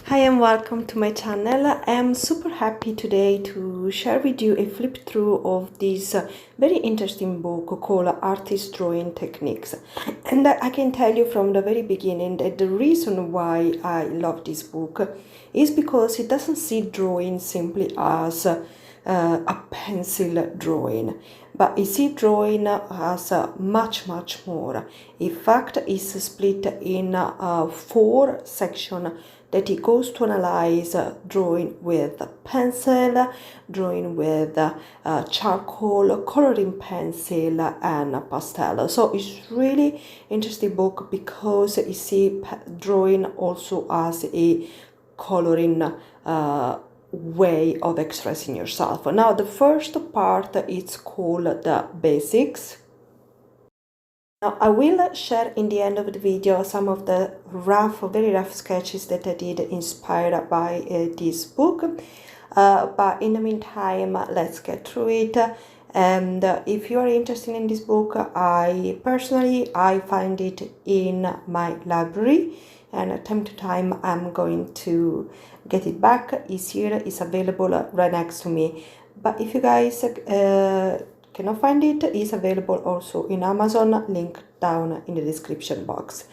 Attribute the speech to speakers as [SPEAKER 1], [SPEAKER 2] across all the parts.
[SPEAKER 1] Hi and welcome to my channel. I am super happy today to share with you a flip through of this very interesting book called Artist Drawing Techniques. And I can tell you from the very beginning that the reason why I love this book is because it doesn't see drawing simply as a pencil drawing, but you see drawing as much more. In fact, it's split in 4 sections that it goes to analyze drawing with pencil, drawing with charcoal, coloring pencil, and pastel. So it's really interesting book because you see drawing also as a coloring way of expressing yourself. Now the first part is called the basics. Now I will share in the end of the video some of the very rough sketches that I did inspired by this book, but in the meantime let's get through it. And if you are interested in this book, I find it in my library, and time to time I'm going to get it back. It's here, it's available right next to me. But if you guys cannot find it, it's available also in Amazon, link down in the description box.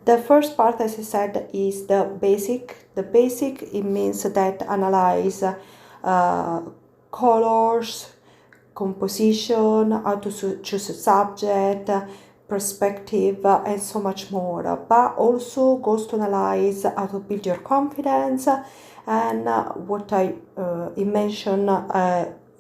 [SPEAKER 1] The first part, as I said, is the basic. The basic, it means that analyze colors, composition, how to choose a subject, perspective, and so much more, but also goes to analyze how to build your confidence and what I mentioned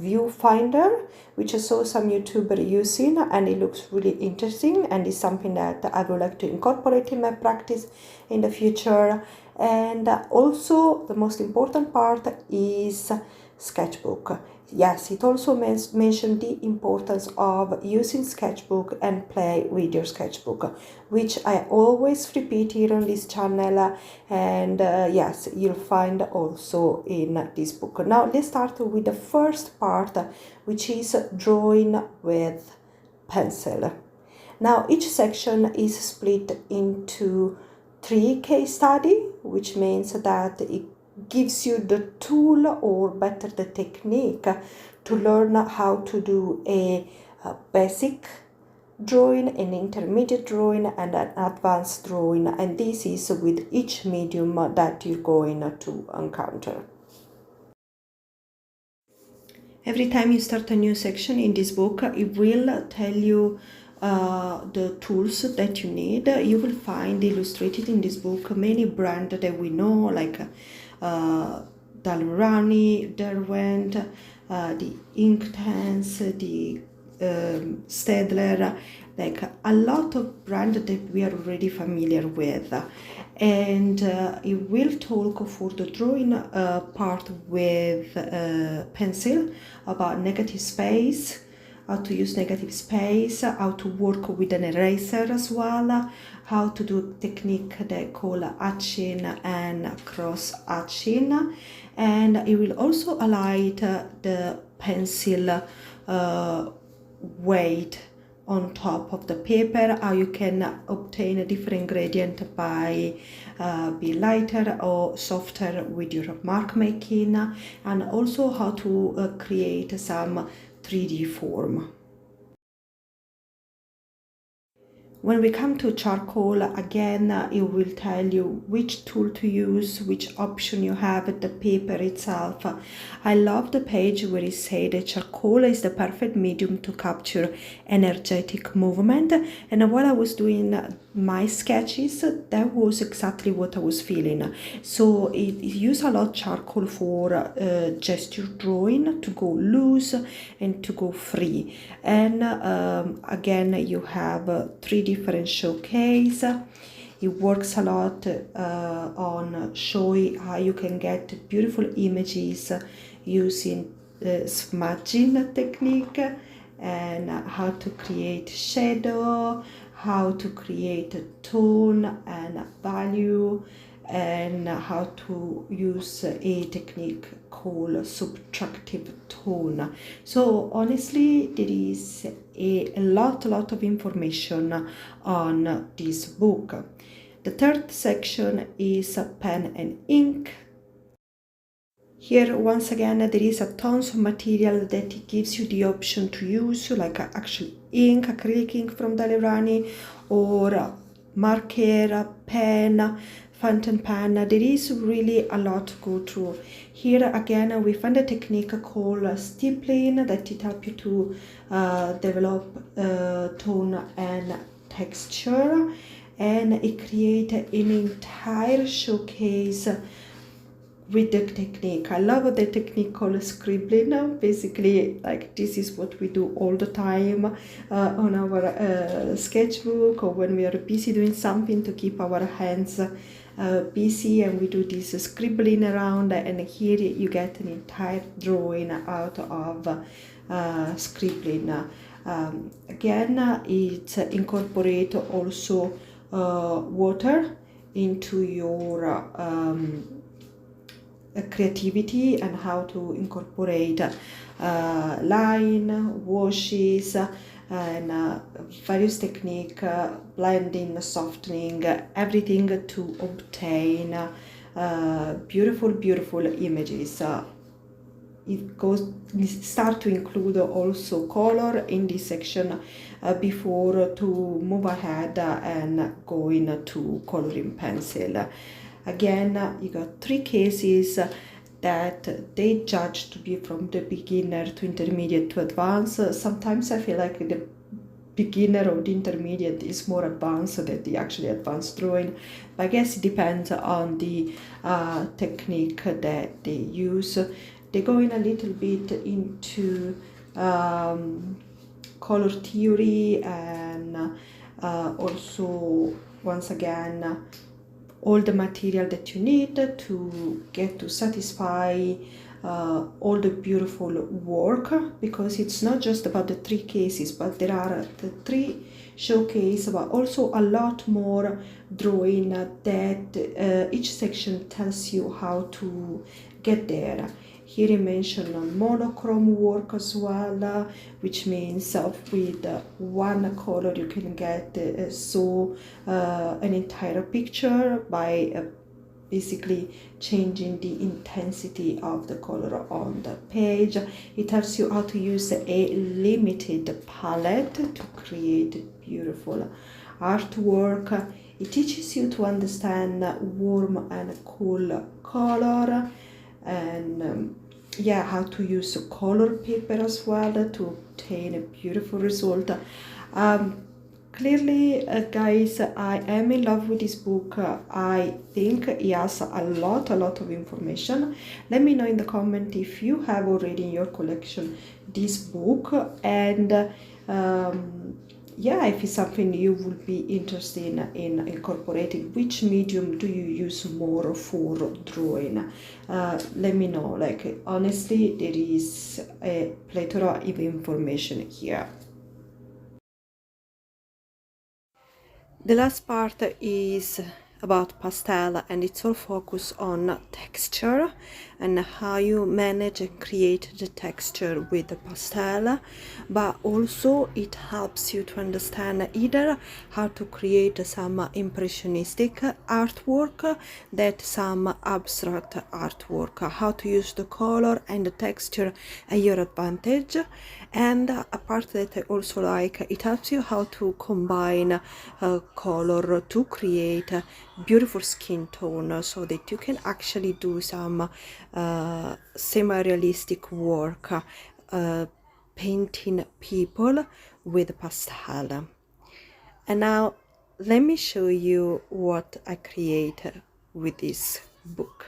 [SPEAKER 1] viewfinder, which I saw some YouTuber using, and it looks really interesting, and it's something that I would like to incorporate in my practice in the future. And also the most important part is sketchbook. Yes, it also mentioned the importance of using sketchbook and play with your sketchbook, which I always repeat here on this channel, and yes, you'll find also in this book. Now let's start with the first part, which is drawing with pencil. Now each section is split into 3 case study, which means that it gives you the tool, or better the technique, to learn how to do a basic drawing, an intermediate drawing, and an advanced drawing, and this is with each medium that you're going to encounter. Every time you start a new section in this book, it will tell you the tools that you need. You will find illustrated in this book many brands that we know, like Dalrani, Derwent, the Inktense, the Staedtler, like a lot of brands that we are already familiar with. And it will talk for the drawing part with pencil about negative space, how to use negative space, how to work with an eraser as well, how to do a technique they call hatching and cross hatching, and it will also highlight the pencil weight on top of the paper, how you can obtain a different gradient by be lighter or softer with your mark making, and also how to create some 3D form. When we come to charcoal, again, it will tell you which tool to use, which option you have at the paper itself. I love the page where it said that charcoal is the perfect medium to capture energetic movement. And while I was doing my sketches, that was exactly what I was feeling. So it uses a lot charcoal for gesture drawing, to go loose and to go free. And again, you have 3 different showcase. It works a lot on showing how you can get beautiful images using smudging technique, and how to create shadow, how to create a tone and value, and how to use a technique called subtractive tone. So honestly, there is a lot of information on this book. The third section is pen and ink. Here, once again, there is a tons of material that gives you the option to use, like actually ink, acrylic ink from Dalerani, or marker, pen, fountain pen. There is really a lot to go through. Here again, we find a technique called stippling that it helps you to develop tone and texture, and it creates an entire showcase with the technique. I love the technique called scribbling. Basically, like, this is what we do all the time on our sketchbook, or when we are busy doing something to keep our hands busy, and we do this scribbling around, and here you get an entire drawing out of scribbling. Again, it incorporates also water into your creativity, and how to incorporate line, washes, and various technique, blending, softening, everything to obtain beautiful images. It start to include also color in this section before to move ahead and going to coloring pencil. Again, you got 3 cases that they judge to be from the beginner to intermediate to advanced. Sometimes I feel like the beginner or the intermediate is more advanced than the actually advanced drawing, but I guess it depends on the technique that they use. They go in a little bit into color theory, and also, once again, all the material that you need to get to satisfy all the beautiful work, because it's not just about the 3 cases, but there are the 3 showcase, but also a lot more drawing that each section tells you how to get there. Here he mentioned monochrome work as well, which means with one color you can get an entire picture by basically changing the intensity of the color on the page. It tells you how to use a limited palette to create beautiful artwork. It teaches you to understand warm and cool color, and yeah, how to use color paper as well to obtain a beautiful result. Clearly, guys, I am in love with this book. I think it has a lot of information. Let me know in the comment if you have already in your collection this book, and yeah, if it's something you would be interested in incorporating. Which medium do you use more for drawing? Let me know. Like, honestly, there is a plethora of information here. The last part is about pastel, and it's all focused on texture and how you manage and create the texture with the pastel, but also it helps you to understand either how to create some impressionistic artwork, that some abstract artwork, how to use the color and the texture at your advantage. And a part that I also like, it helps you how to combine color to create a beautiful skin tone, so that you can actually do some semi-realistic work, painting people with pastel. And now let me show you what I created with this book.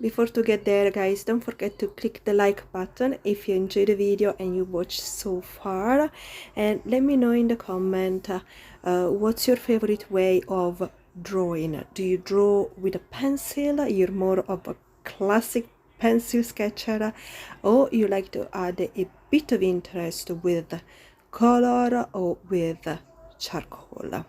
[SPEAKER 1] Before to get there, guys, don't forget to click the like button if you enjoyed the video and you watched so far, and let me know in the comment what's your favorite way of drawing. Do you draw with a pencil? You're more of a classic pencil sketcher, or you like to add a bit of interest with color or with charcoal?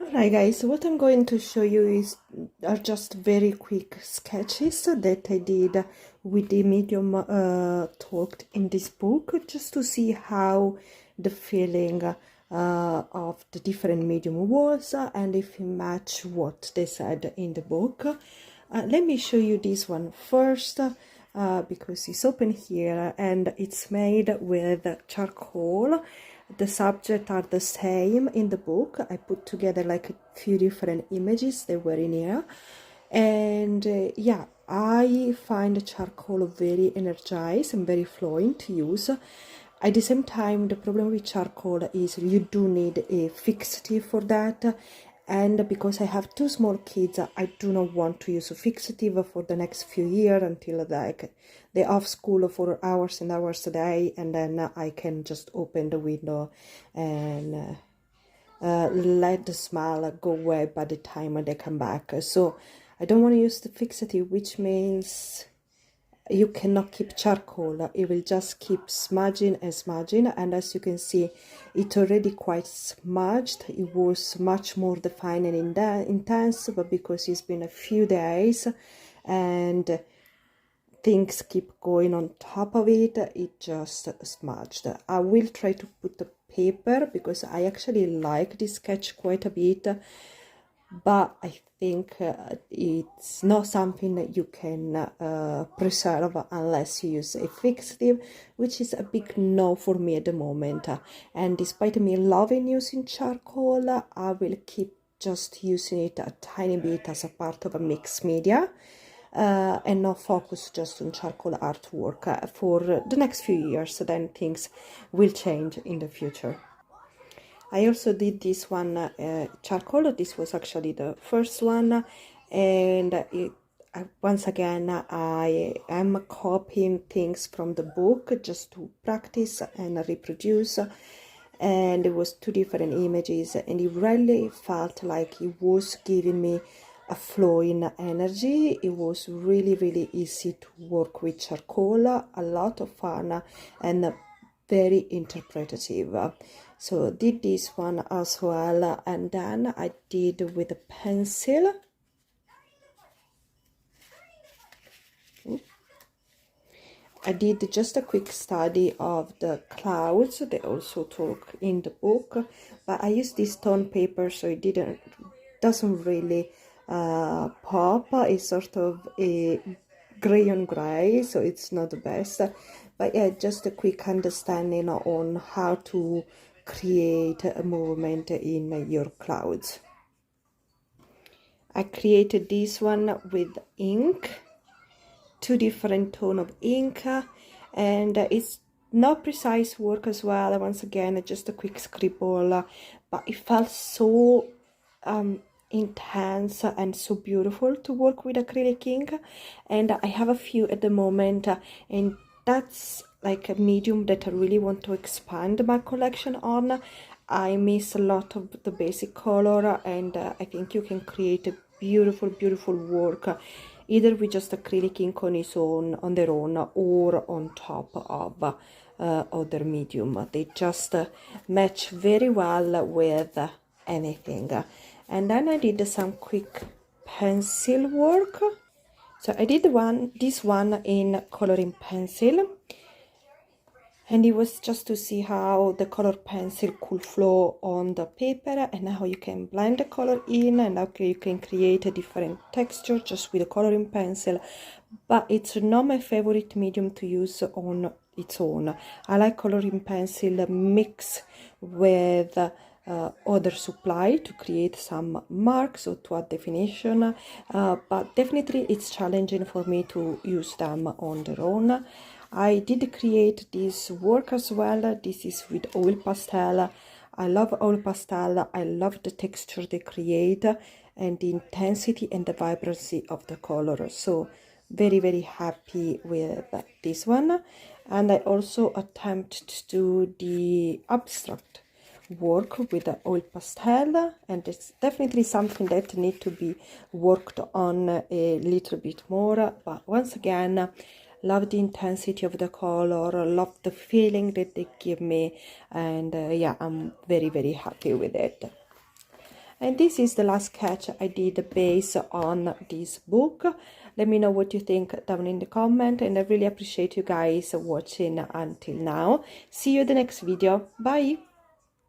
[SPEAKER 1] Alright guys, so what I'm going to show you are just very quick sketches that I did with the medium talked in this book, just to see how the feeling of the different medium was and if it match what they said in the book. Let me show you this one first because it's open here and it's made with charcoal. The subjects are the same in the book. I put together like a few different images that were in here, and yeah, I find charcoal very energized and very flowing to use. At the same time, the problem with charcoal is you do need a fixative for that, and because I have two small kids, I do not want to use a fixative for the next few years until they're off school for hours and hours a day, and then I can just open the window and let the smell go away by the time they come back. So I don't want to use the fixative, which means you cannot keep charcoal. It will just keep smudging and smudging, and as you can see, it's already quite smudged. It was much more defined and intense, but because it's been a few days and things keep going on top of it, it just smudged. I will try to put the paper because I actually like this sketch quite a bit, but I think it's not something that you can preserve unless you use a fixative, which is a big no for me at the moment. And despite me loving using charcoal, I will keep just using it a tiny bit as a part of a mixed media and not focus just on charcoal artwork for the next few years. Then things will change in the future. I also did this one charcoal. This was actually the first one, and once again I am copying things from the book just to practice and reproduce, and it was two different images, and it really felt like it was giving me a flowing energy. It was really easy to work with charcoal, a lot of fun and very interpretative. So did this one as well, and then I did with a pencil. I did just a quick study of the clouds. They also talk in the book, but I used this tone paper, so it doesn't really pop. It's sort of a gray on gray, so it's not the best. But yeah, just a quick understanding on how to create a movement in your clouds. I created this one with ink, two different tone of ink, and it's not precise work as well. Once again, just a quick scribble, but it felt so intense and so beautiful to work with acrylic ink. And I have a few at the moment, and that's like a medium that I really want to expand my collection on. I miss a lot of the basic color, and I think you can create a beautiful work either with just acrylic ink on its own, on their own, or on top of other medium. They just match very well with anything. And then I did some quick pencil work. So I did this one in coloring pencil, and it was just to see how the color pencil could flow on the paper, and how you can blend the color in, and how you can create a different texture just with a coloring pencil. But it's not my favorite medium to use on its own. I like coloring pencil mix with other supply to create some marks or to add definition, but definitely it's challenging for me to use them on their own. I did create this work as well. This is with oil pastel. I love oil pastel. I love the texture they create and the intensity and the vibrancy of the color. So very happy with this one. And I also attempt to do the abstract work with the oil pastel, and it's definitely something that need to be worked on a little bit more. But once again, love the intensity of the color, love the feeling that they give me, and yeah, I'm very happy with it. And this is the last sketch I did based on this book. Let me know what you think down in the comment, and I really appreciate you guys watching until now. See you in the next video. Bye!